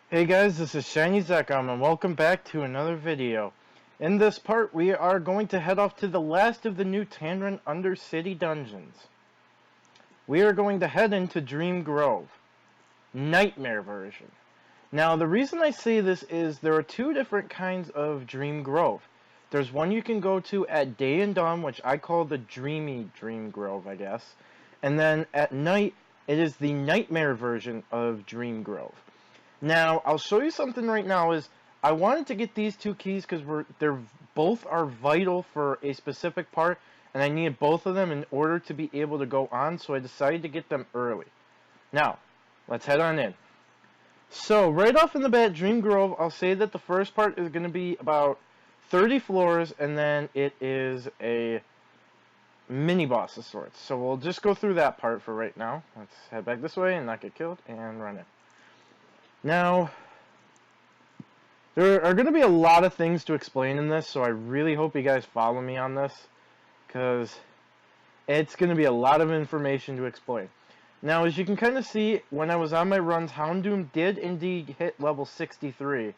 Hey guys, this is Shiny Zekrom and welcome back to another video. In this part, we are going to head off to the last of the new Tanren Undercity dungeons. We are going to head into Dream Grove, Nightmare version. Now, the reason I say this is there are two different kinds of Dream Grove. There's one you can go to at day and dawn, which I call the Dreamy Dream Grove, I guess. And then at night, it is the Nightmare version of Dream Grove. Now, I'll show you something right now is I wanted to get these two keys because they're both are vital for a specific part, and I needed both of them in order to be able to go on, so I decided to get them early. Now, let's head on in. So, right off in the bat, Dream Grove, I'll say that the first part is going to be about 30 floors, and then it is a mini-boss of sorts. So we'll just go through that part for right now. Let's head back this way and not get killed, and run in. Now, there are going to be a lot of things to explain in this, so I really hope you guys follow me on this, because it's going to be a lot of information to explain. Now, as you can kind of see, when I was on my runs, Houndoom did indeed hit level 63.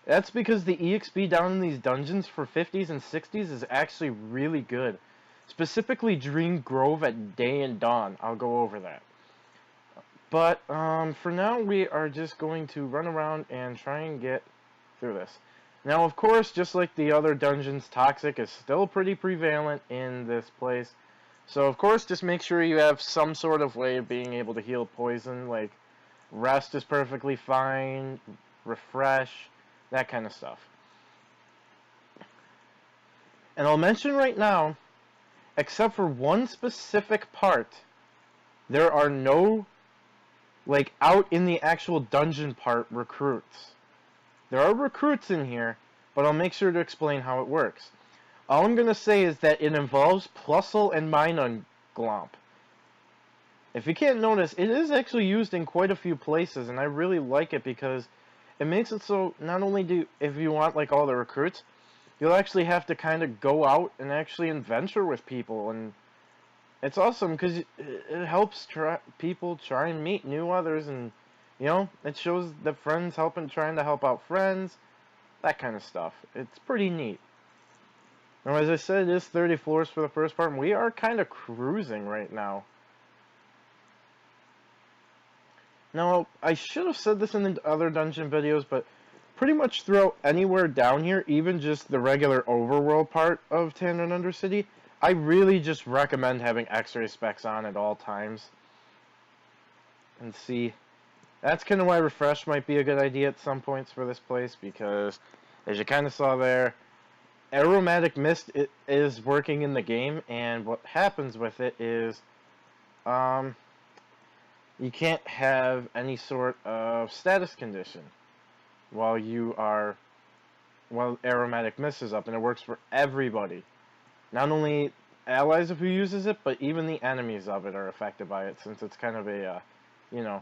That's because the EXP down in these dungeons for 50s and 60s is actually really good. Specifically, Dream Grove at day and dawn. I'll go over that. But for now, we are just going to run around and try and get through this. Now, of course, just like the other dungeons, Toxic is still pretty prevalent in this place. So, of course, just make sure you have some sort of way of being able to heal poison. Like, rest is perfectly fine, refresh, that kind of stuff. And I'll mention right now, except for one specific part, there are no, like, out in the actual dungeon part recruits. There are recruits in here, but I'll make sure to explain how it works. All I'm going to say is that it involves Plusle and Minun Glomp. If you can't notice, it is actually used in quite a few places, and I really like it because it makes it so not only do, if you want like all the recruits, you'll actually have to kind of go out and actually adventure with people, and it's awesome because it helps people try and meet new others, and you know, it shows that friends trying to help out friends, that kind of stuff. It's pretty neat. Now, as I said, it is 30 floors for the first part, and we are kind of cruising right now. Now, I should have said this in the other dungeon videos, but pretty much throughout anywhere down here, even just the regular overworld part of Tanren Undercity, I really just recommend having X-ray specs on at all times. And see, that's kind of why refresh might be a good idea at some points for this place, because as you kind of saw there, aromatic mist is working in the game, and what happens with it is you can't have any sort of status condition while aromatic mist is up, and it works for everybody. Not only allies of who uses it, but even the enemies of it are affected by it, since it's kind of a, you know,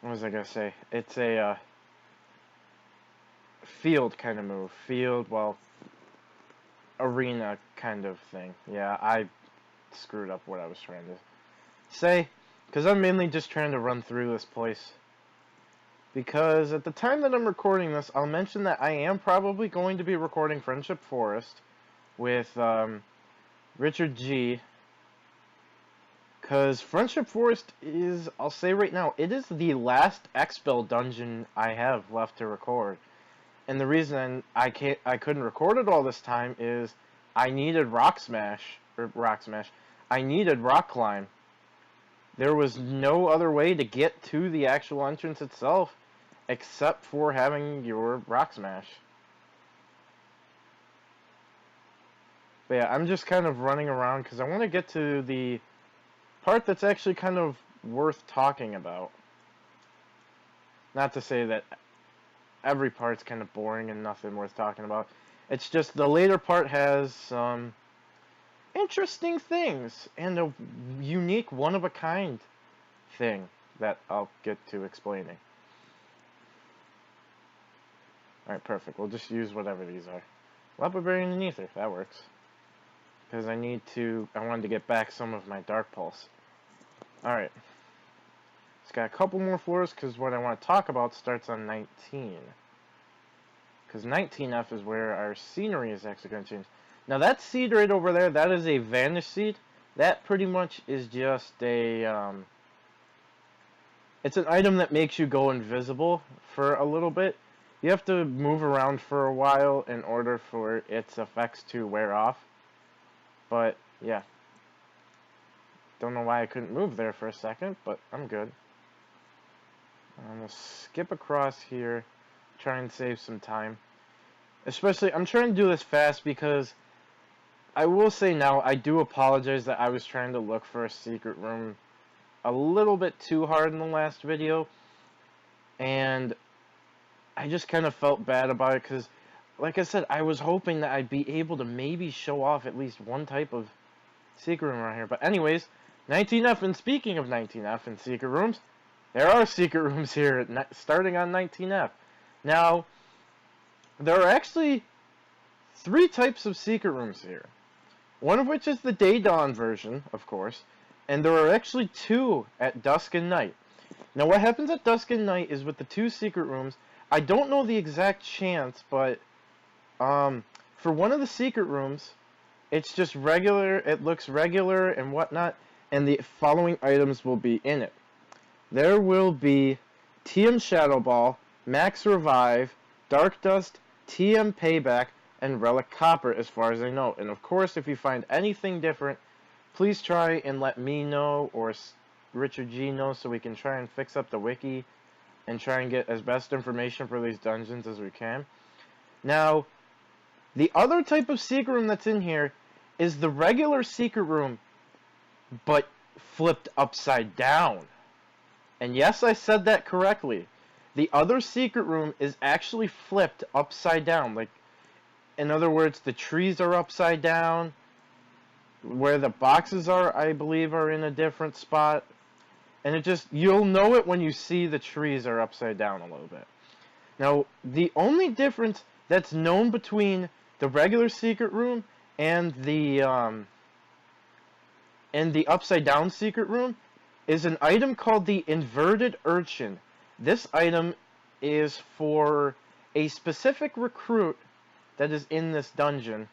what was I gonna say? It's a field kind of move. Arena kind of thing. Yeah, I screwed up what I was trying to say, because I'm mainly just trying to run through this place. Because at the time that I'm recording this, I'll mention that I am probably going to be recording Friendship Forest with Richard G. Because Friendship Forest is, I'll say right now, it is the last Expel dungeon I have left to record. And the reason I couldn't record it all this time is I needed I needed Rock Climb. There was no other way to get to the actual entrance itself except for having your Rock Smash. But yeah, I'm just kind of running around because I want to get to the part that's actually kind of worth talking about. Not to say that every part's kind of boring and nothing worth talking about. It's just the later part has some interesting things and a unique, one-of-a-kind thing that I'll get to explaining. Alright, perfect. We'll just use whatever these are. Leopard and Ether, that works. Because I wanted to get back some of my Dark Pulse. Alright. It's got a couple more floors because what I want to talk about starts on 19. Because 19F is where our scenery is actually going to change. Now that seed right over there, that is a Vanish Seed. That pretty much is just a, it's an item that makes you go invisible for a little bit. You have to move around for a while in order for its effects to wear off. But, yeah. Don't know why I couldn't move there for a second, but I'm good. I'm going to skip across here, try and save some time. Especially, I'm trying to do this fast because I will say now, I do apologize that I was trying to look for a secret room a little bit too hard in the last video. And I just kind of felt bad about it because, like I said, I was hoping that I'd be able to maybe show off at least one type of secret room around here. But anyways, 19F, and speaking of 19F and secret rooms, there are secret rooms here starting on 19F. Now, there are actually 3 types of secret rooms here. One of which is the Day Dawn version, of course, and there are actually 2 at Dusk and Night. Now, what happens at Dusk and Night is with the 2 secret rooms, I don't know the exact chance, but for one of the secret rooms, it's just regular, it looks regular and whatnot, and the following items will be in it. There will be TM Shadow Ball, Max Revive, Dark Dust, TM Payback, and Relic Copper as far as I know. And of course, if you find anything different, please try and let me know or Richard G know so we can try and fix up the wiki and try and get as best information for these dungeons as we can. Now, the other type of secret room that's in here is the regular secret room, but flipped upside down. And yes, I said that correctly. The other secret room is actually flipped upside down. Like, in other words, the trees are upside down. Where the boxes are, I believe, are in a different spot. And it just, you'll know it when you see the trees are upside down a little bit. Now, the only difference that's known between the regular secret room and the upside down secret room is an item called the Inverted Urchin. This item is for a specific recruit that is in this dungeon,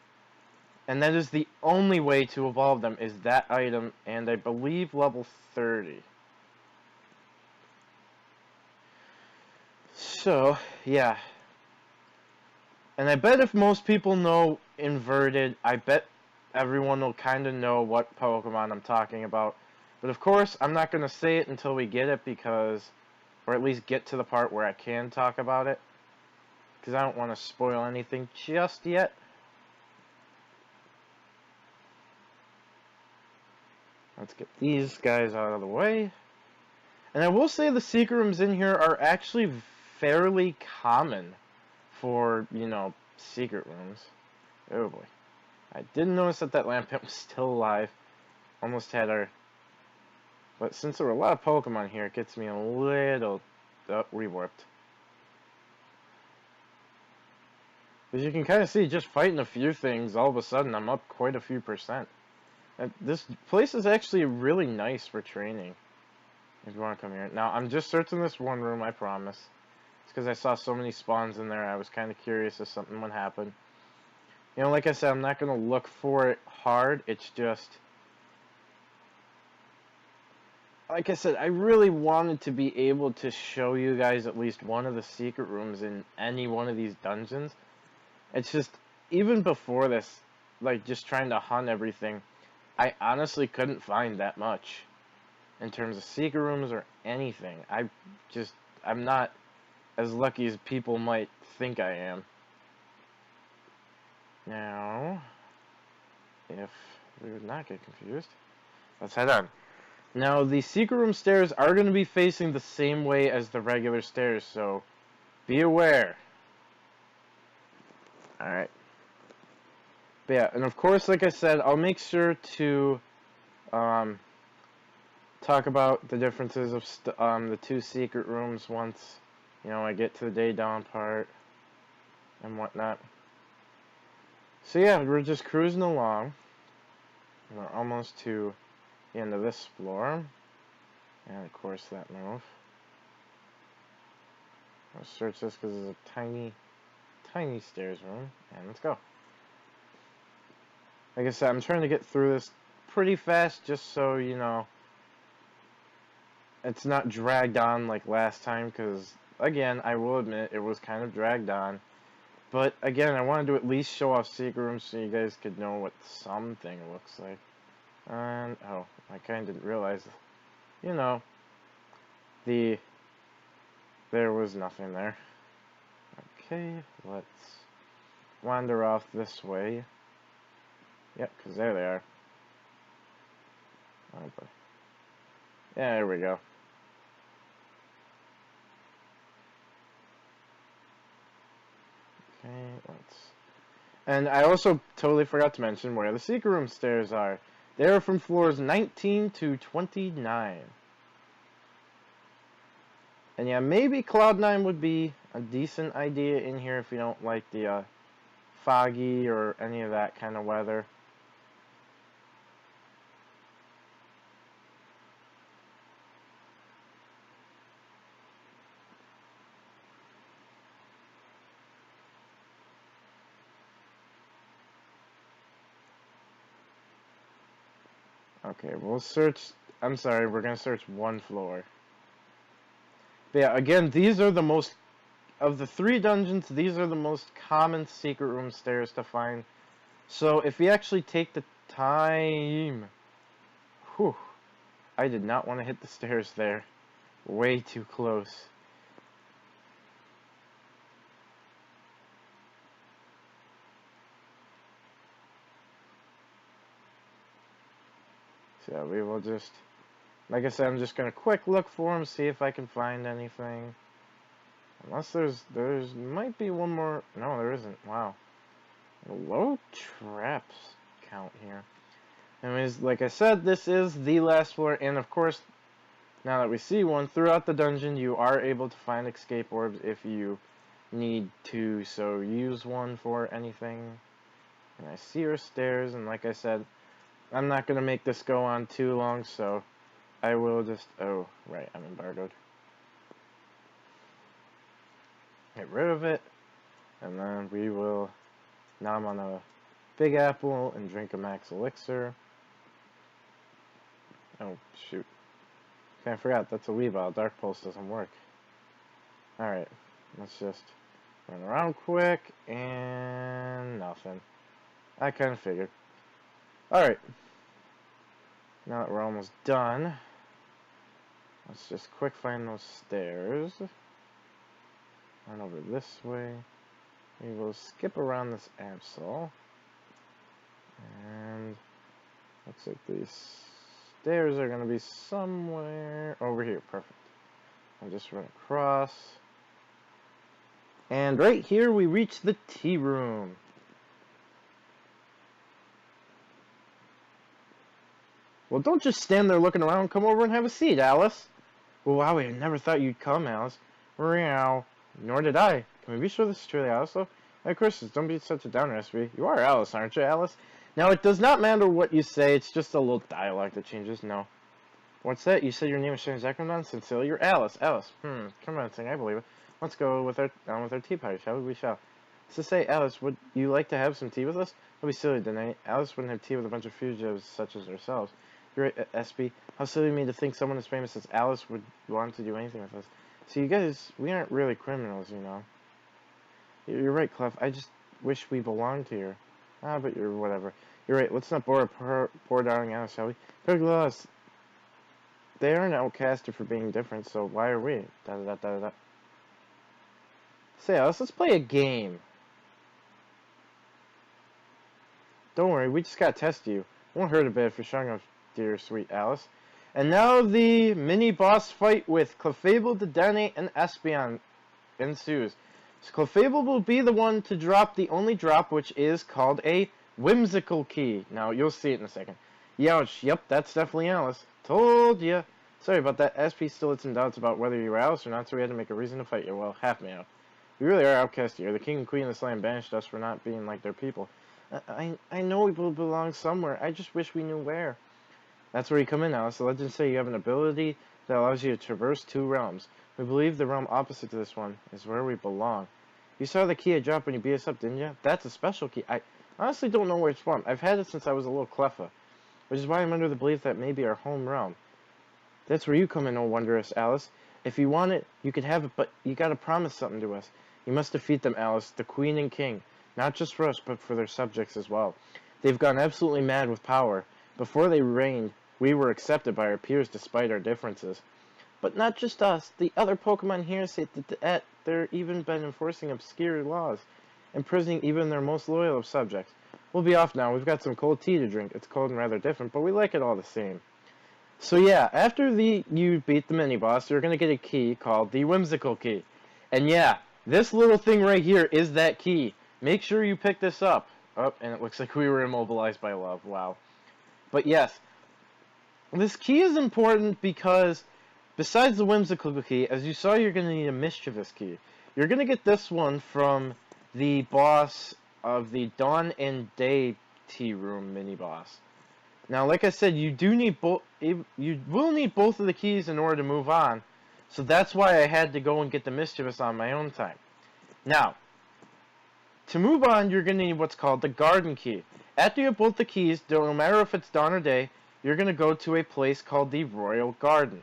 and that is the only way to evolve them is that item, and I believe level 30. So, yeah. And I bet if most people know Inverted, I bet everyone will kind of know what Pokemon I'm talking about. But of course, I'm not going to say it until we get it because, or at least get to the part where I can talk about it. Because I don't want to spoil anything just yet. Let's get these guys out of the way. And I will say the secret rooms in here are actually fairly common for, you know, secret rooms. Oh boy. I didn't notice that that Lampent was still alive. Almost had our... But since there were a lot of Pokemon here, it gets me a little rewarped. As you can kind of see, just fighting a few things, all of a sudden I'm up quite a few %. This place is actually really nice for training. If you want to come here. Now, I'm just searching this one room, I promise. It's because I saw so many spawns in there, I was kind of curious if something would happen. You know, like I said, I'm not going to look for it hard, it's just... Like I said, I really wanted to be able to show you guys at least one of the secret rooms in any one of these dungeons. It's just, even before this, like, just trying to hunt everything, I honestly couldn't find that much in terms of secret rooms or anything. I'm not as lucky as people might think I am. Now, if we would not get confused, let's head on. Now, the secret room stairs are going to be facing the same way as the regular stairs, so be aware. Alright. But yeah, and of course, like I said, I'll make sure to talk about the differences of the 2 secret rooms once, you know, I get to the Day Dawn part and whatnot. So yeah, we're just cruising along. We're almost to the end of this floor. And of course that move. I'll search this because it's a tiny, tiny stairs room. And let's go. Like I said, I'm trying to get through this pretty fast just so, you know, it's not dragged on like last time. Because, again, I will admit it was kind of dragged on. But, again, I wanted to at least show off secret rooms so you guys could know what something looks like. And, oh, I kind of didn't realize, you know, there was nothing there. Okay, let's wander off this way. Yep, because there they are. Oh, boy. Yeah, there we go. Okay, let's... And I also totally forgot to mention where the secret room stairs are. They're from floors 19 to 29. And yeah, maybe Cloud 9 would be a decent idea in here if you don't like the foggy or any of that kind of weather. Okay, we'll search... I'm sorry, we're going to search one floor. But yeah, again, these are the most... Of the 3 dungeons, these are the most common secret room stairs to find. So, if you actually take the time... Whew. I did not want to hit the stairs there. Way too close. So we will just, like I said, I'm just going to quick look for them, see if I can find anything. Unless there's might be one more. No, there isn't. Wow. Low traps count here. Anyways, like I said, this is the last floor, and of course, now that we see one, throughout the dungeon, you are able to find escape orbs if you need to, so use one for anything. And I see your stairs, and like I said, I'm not going to make this go on too long, so I will just... Oh, right, I'm embargoed. Get rid of it, and then we will... Now I'm on a Big Apple and drink a Max Elixir. Oh, shoot. Okay, I forgot, that's a Weavile. Dark Pulse doesn't work. Alright, let's just run around quick, and nothing. I kind of figured. Alright. Now that we're almost done, let's just quick find those stairs. Run over this way. We will skip around this Absol. And looks like these stairs are going to be somewhere over here. Perfect. I'll just run across. And right here we reach the tea room. Well, don't just stand there looking around. Come over and have a seat, Alice. Well, wow, I never thought you'd come, Alice. Meow. Nor did I. Can we be sure this is truly Alice, though? Of course, don't be such a downer, SB. You are Alice, aren't you, Alice? Now, it does not matter what you say. It's just a little dialogue that changes. No. What's that? You said your name is Sharon Zackerman? Sincerely, you're Alice. Alice. Come on, thing. I believe it. Let's go with our tea party, shall we? We shall. To say, Alice, would you like to have some tea with us? That'd be silly, didn't I? Alice wouldn't have tea with a bunch of fugitives such as ourselves. You're right, SB. How silly of me to think someone as famous as Alice would want to do anything with us. See, you guys, we aren't really criminals, you know. You're right, Clef. I just wish we belonged here. Ah, but you're whatever. You're right. Let's not bore poor darling Alice, shall we? Krookodile, they are an outcaster for being different, so why are we? Da-da-da-da-da. Say, Alice, let's play a game. Don't worry, we just gotta test you. Won't hurt a bit for showing off, dear sweet Alice. And now the mini-boss fight with Clefable, Dedenne, and Espeon ensues. So Clefable will be the one to drop the only drop, which is called a whimsical key. Now, you'll see it in a second. Youch, yep, that's definitely Alice. Told ya. Sorry about that. SP still had some doubts about whether you were Alice or not, so we had to make a reason to fight you. Well, half me out. We really are outcast here. The king and queen of this land banished us for not being like their people. I know we belong somewhere. I just wish we knew where. That's where you come in, Alice. The legends say you have an ability that allows you to traverse 2 realms. We believe the realm opposite to this one is where we belong. You saw the key I dropped when you beat us up, didn't you? That's a special key. I honestly don't know where it's from. I've had it since I was a little Cleffa, which is why I'm under the belief that may be our home realm. That's where you come in, oh wondrous Alice. If you want it, you could have it, but you gotta promise something to us. You must defeat them, Alice, the Queen and King. Not just for us, but for their subjects as well. They've gone absolutely mad with power. Before they reigned, we were accepted by our peers despite our differences. But not just us. The other Pokemon here say that they're even been enforcing obscure laws, imprisoning even their most loyal of subjects. We'll be off now. We've got some cold tea to drink. It's cold and rather different, but we like it all the same. So yeah, after you beat the mini-boss, you're going to get a key called the Whimsical Key. And yeah, this little thing right here is that key. Make sure you pick this up. Oh, and it looks like we were immobilized by love. Wow. But yes, this key is important because besides the Whimsical Key, as you saw, you're going to need a Mischievous Key. You're going to get this one from the boss of the Dawn and Day Tea Room mini-boss. Now, like I said, you will need both of the keys in order to move on, so that's why I had to go and get the Mischievous on my own time. Now, to move on, you're going to need what's called the Garden Key. After you have both the keys, no matter if it's dawn or day, you're going to go to a place called the Royal Garden.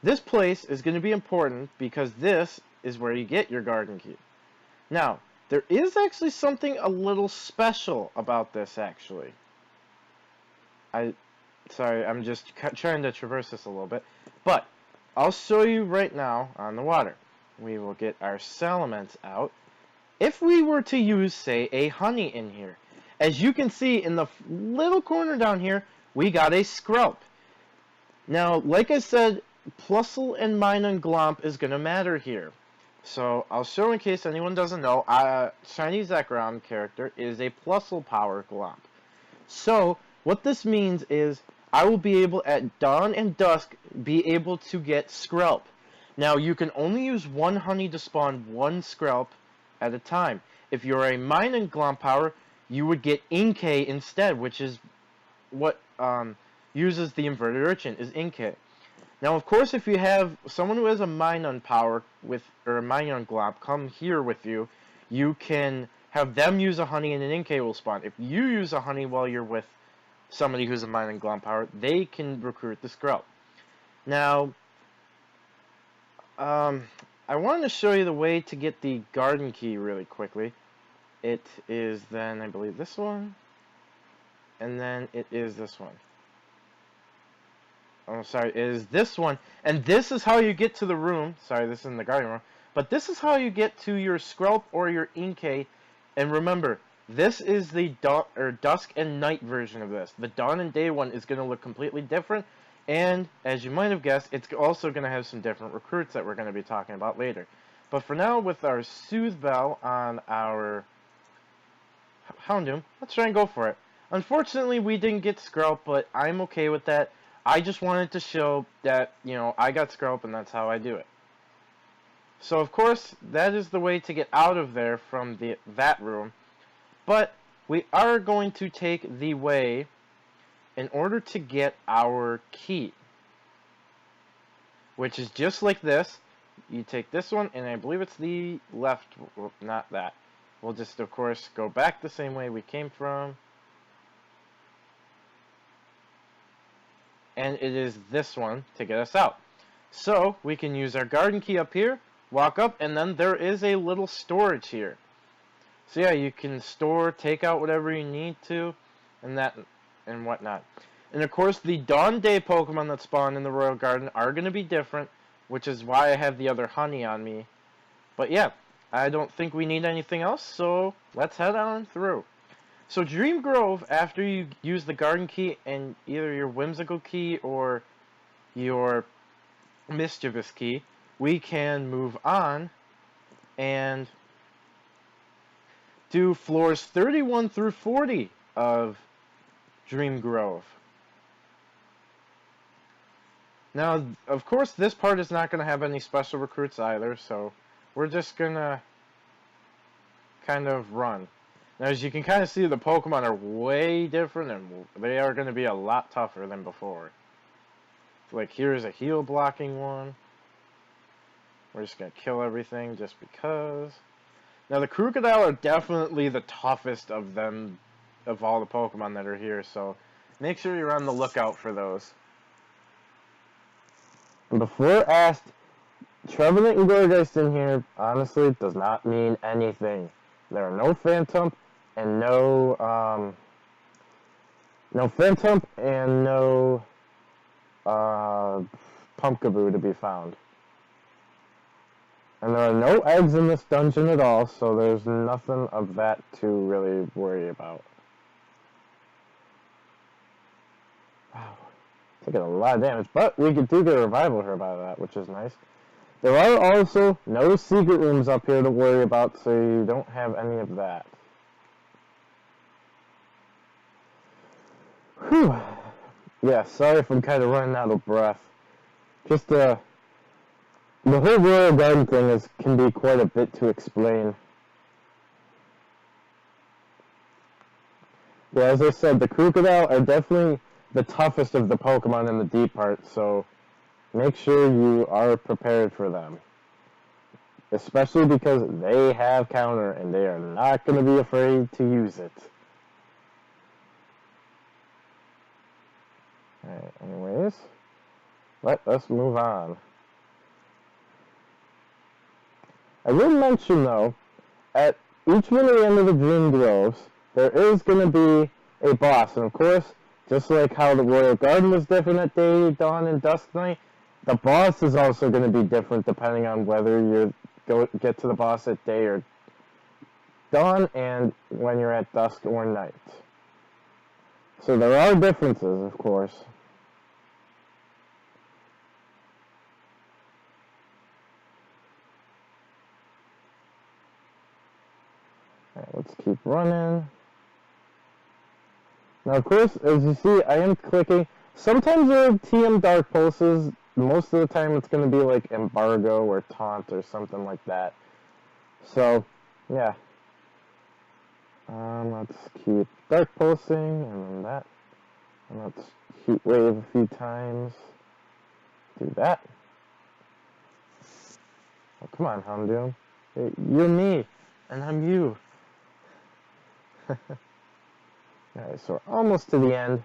This place is going to be important because this is where you get your Garden Key. Now, there is actually something a little special about this, actually. Sorry, I'm just trying to traverse this a little bit. But, I'll show you right now on the water. We will get our Salamence out. If we were to use, say, a honey in here, as you can see in the little corner down here, we got a Skrelp. Now, like I said, Plusle and Minun Glomp is going to matter here. So, I'll show in case anyone doesn't know, Shiny Zekrom character is a Plusle power Glomp. So, what this means is I will be able, at dawn and dusk, be able to get Skrelp. Now, you can only use one honey to spawn one Skrelp at a time. If you're a Minun Glomp power, you would get Inkay instead, which is what uses the inverted urchin, is Inkay. Now, of course, if you have someone who has a Minun power or a Minun Glomp come here with you, you can have them use a honey and an Inkay will spawn. If you use a honey while you're with somebody who's a Minun Glomp power, they can recruit the Skrelp. Now, I wanted to show you the way to get the Garden Key really quickly. It is then, I believe, this one, and then it is this one. Oh, sorry, it is this one, and this is how you get to the room. Sorry, this isn't the garden room, but this is how you get to your Skrelp or your Inkay. And remember, this is the dusk and night version of this. The dawn and day one is going to look completely different, and as you might have guessed, it's also going to have some different recruits that we're going to be talking about later. But for now, with our Soothe Bell on our Houndoom, let's try and go for it. Unfortunately, we didn't get Skrelp, but I'm okay with that. I just wanted to show that, you know, I got Skrelp and that's how I do it. So, of course, that is the way to get out of there from that room. But we are going to take the way in order to get our key, which is just like this. You take this one, and I believe it's the left, well, not that. We'll just, of course, go back the same way we came from. And it is this one to get us out. So, we can use our Garden Key up here, walk up, and then there is a little storage here. So yeah, you can store, take out whatever you need to, and whatnot. And of course, the Dawn Day Pokemon that spawn in the Royal Garden are going to be different, which is why I have the other honey on me. But yeah, I don't think we need anything else, so let's head on through. So Dream Grove, after you use the Garden Key and either your Whimsical Key or your Mischievous Key, we can move on and do floors 31 through 40 of Dream Grove. Now, of course, this part is not going to have any special recruits either, so we're just going to kind of run. Now, as you can kind of see, the Pokemon are way different, and they are going to be a lot tougher than before. Like, here's a heal blocking one. We're just gonna kill everything just because. Now, the Krookodile are definitely the toughest of them, of all the Pokemon that are here, so make sure you're on the lookout for those. Before asked, Trevenant and Gourgeist in here, honestly, does not mean anything. There are no Phantom and no Phantom and no Pumpkaboo to be found. And there are no eggs in this dungeon at all, so there's nothing of that to really worry about. Wow, taking a lot of damage, but we do get a revival herb out of that, which is nice. There are also no secret rooms up here to worry about, so you don't have any of that. Whew. Yeah, sorry if I'm kind of running out of breath. Just, the whole Royal Garden thing can be quite a bit to explain. Yeah, as I said, the Krookodile are definitely the toughest of the Pokemon in the deep part, so make sure you are prepared for them. Especially because they have counter, and they are not going to be afraid to use it. Alright, anyways, let's move on. I will mention, though, at each one of the end of the Dream Groves, there is going to be a boss. And of course, just like how the Royal Garden was different at day, dawn, and dusk night, the boss is also going to be different depending on whether you get to the boss at day or dawn and when you're at dusk or night. So there are differences, of course. Alright, let's keep running. Now, of course, as you see, I am clicking. Sometimes there are TM Dark Pulses. Most of the time, it's going to be like Embargo or Taunt or something like that. So, yeah. Let's keep Dark Pulsing, and then that. And let's Heat Wave a few times. Do that. Oh, come on, Houndoom. You're me, and I'm you. Alright, so we're almost to the end.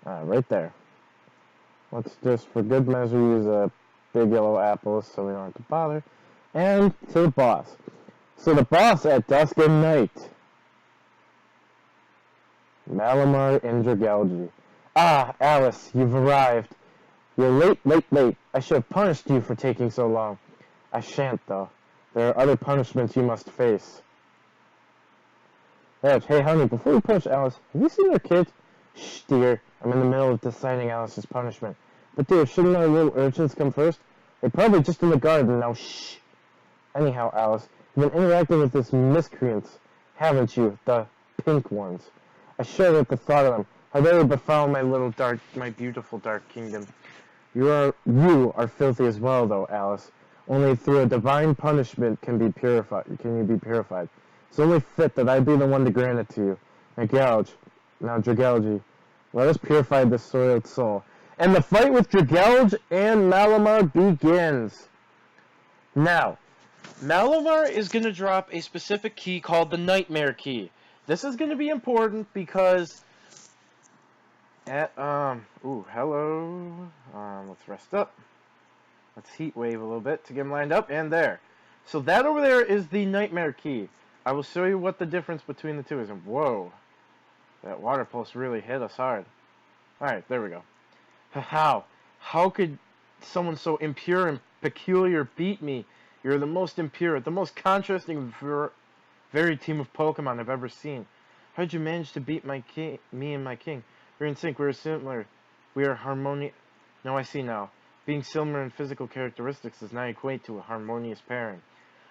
Right there. Let's just, for good measure, use a big yellow apple so we don't have to bother. And to the boss. So the boss at dusk and night. Malamar and Dragalge. Ah, Alice, you've arrived. You're late. I should have punished you for taking so long. I shan't, though. There are other punishments you must face. Hey, honey, before you punish Alice, have you seen your kids? Shh, dear. I'm in the middle of deciding Alice's punishment. But, dear, shouldn't our little urchins come first? They're probably just in the garden now. Shh. Anyhow, Alice, you've been interacting with these miscreants, haven't you? The pink ones. I shudder at the thought of them. How they would befoul my beautiful dark kingdom. You are filthy as well, though, Alice. Only through a divine punishment can you be purified. It's only fit that I be the one to grant it to you. Now, Dragalge, let us purify this soiled soul. And the fight with Dragalge and Malamar begins. Now, Malamar is going to drop a specific key called the Nightmare Key. This is going to be important because hello. Let's rest up. Let's Heat Wave a little bit to get him lined up, and there. So that over there is the Nightmare Key. I will show you what the difference between the two is. And whoa, that Water Pulse really hit us hard. Alright, there we go. How could someone so impure and peculiar beat me? You're the most impure, the most contrasting very team of Pokemon I've ever seen. How'd you manage to beat me and my king? We're in sync, we're similar. We are harmonious. No, I see now. Being similar in physical characteristics does not equate to a harmonious pairing.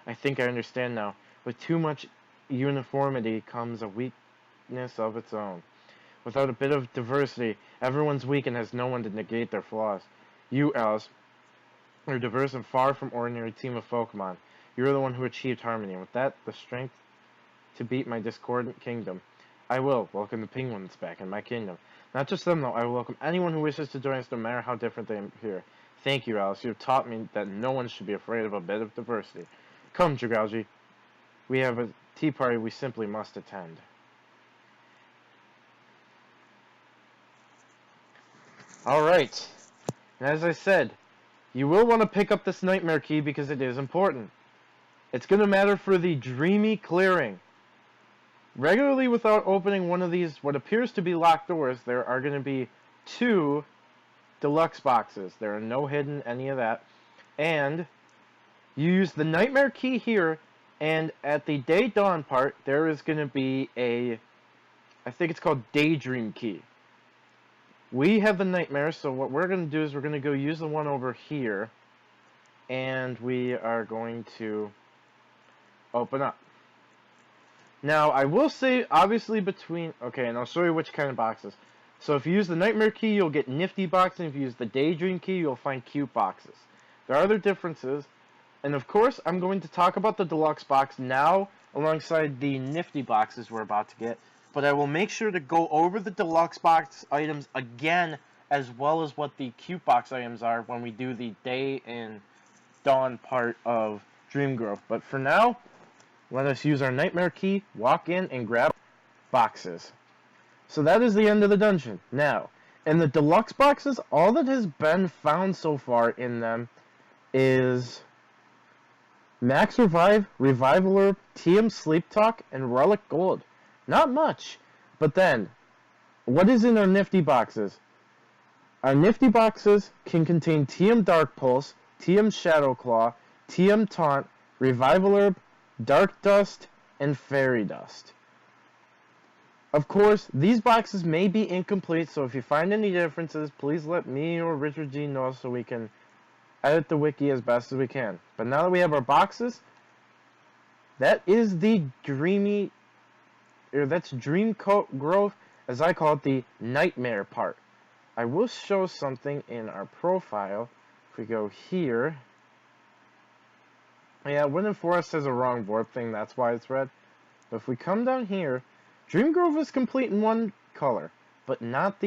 I think I understand now. With too much uniformity comes a weakness of its own. Without a bit of diversity, everyone's weak and has no one to negate their flaws. You, Alice, are a diverse and far from ordinary team of Pokemon. You're the one who achieved harmony, and with that, the strength to beat my discordant kingdom. I will welcome the penguins back in my kingdom. Not just them, though. I will welcome anyone who wishes to join us, no matter how different they appear. Thank you, Alice. You have taught me that no one should be afraid of a bit of diversity. Come, Jugalji. We have a tea party we simply must attend. Alright. And as I said, you will want to pick up this Nightmare Key because it is important. It's going to matter for the Dreamy Clearing. Regularly, without opening one of these, what appears to be locked doors, there are going to be 2 deluxe boxes. There are no hidden, any of that. And you use the Nightmare Key here, and at the Day Dawn part, there is going to be I think it's called Daydream Key. We have the Nightmare, so what we're going to do is we're going to go use the one over here, and we are going to open up. Now, I will say, obviously, okay, and I'll show you which kind of boxes. So if you use the Nightmare Key, you'll get Nifty Box, and if you use the Daydream Key, you'll find cute boxes. There are other differences, and of course, I'm going to talk about the Deluxe Box now, alongside the Nifty Boxes we're about to get, but I will make sure to go over the Deluxe Box items again, as well as what the cute box items are when we do the Day and Dawn part of Dream Grove. But for now, let us use our Nightmare Key, walk in, and grab boxes. So that is the end of the dungeon. Now, in the Deluxe Boxes, all that has been found so far in them is Max Revive, Revival Herb, TM Sleep Talk, and Relic Gold. Not much. But then, what is in our Nifty Boxes? Our Nifty Boxes can contain TM Dark Pulse, TM Shadow Claw, TM Taunt, Revival Herb, Dark Dust, and Fairy Dust. Of course, these boxes may be incomplete, so if you find any differences, please let me or Richard G know so we can edit the wiki as best as we can. But now that we have our boxes, that is the that's Dream Grove, as I call it, the Nightmare part. I will show something in our profile. If we go here, yeah, Wind and Forest has a wrong board thing, that's why it's red. But if we come down here, Dream Grove is complete in one color, but not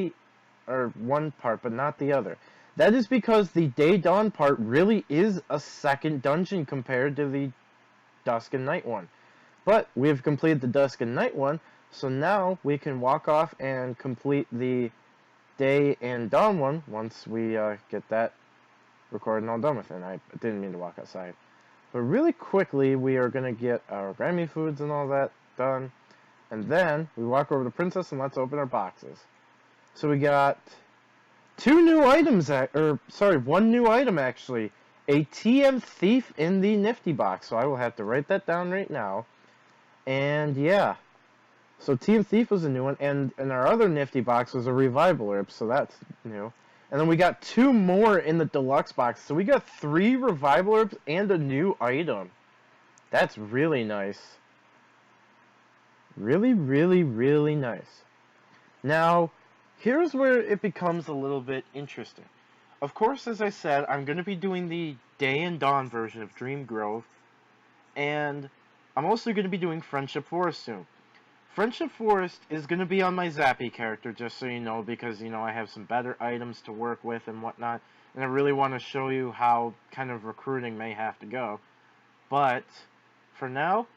one part, but not the other. That is because the Day Dawn part really is a second dungeon compared to the Dusk and Night one. But we have completed the Dusk and Night one, so now we can walk off and complete the Day and Dawn one once we get that recorded and all done with it. And I didn't mean to walk outside. But really quickly, we are going to get our Grammy foods and all that done. And then we walk over to Princess and let's open our boxes. So we got 2 new items, one new item actually. A TM Thief in the Nifty Box. So I will have to write that down right now. And yeah. So TM Thief was a new one. And our other Nifty Box was a Revival Herb. So that's new. And then we got 2 more in the Deluxe Box. So we got 3 Revival Herbs and a new item. That's really nice. Really, really, really nice. Now, here's where it becomes a little bit interesting. Of course, as I said, I'm going to be doing the Day and Dawn version of Dream Grove. And I'm also going to be doing Friendship Forest soon. Friendship Forest is going to be on my Zappy character, just so you know, because, I have some better items to work with and whatnot, and I really want to show you how kind of recruiting may have to go. But, for now,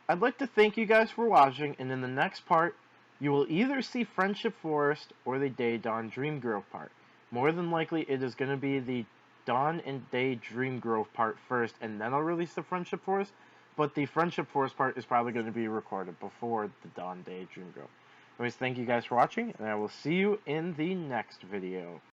I'd like to thank you guys for watching, and in the next part, you will either see Friendship Forest or the Day Dawn Dream Grove part. More than likely, it is going to be the Dawn and Day Dream Grove part first, and then I'll release the Friendship Forest. But the Friendship Forest part is probably going to be recorded before the Dawn Day Dream Grove. Anyways, thank you guys for watching, and I will see you in the next video.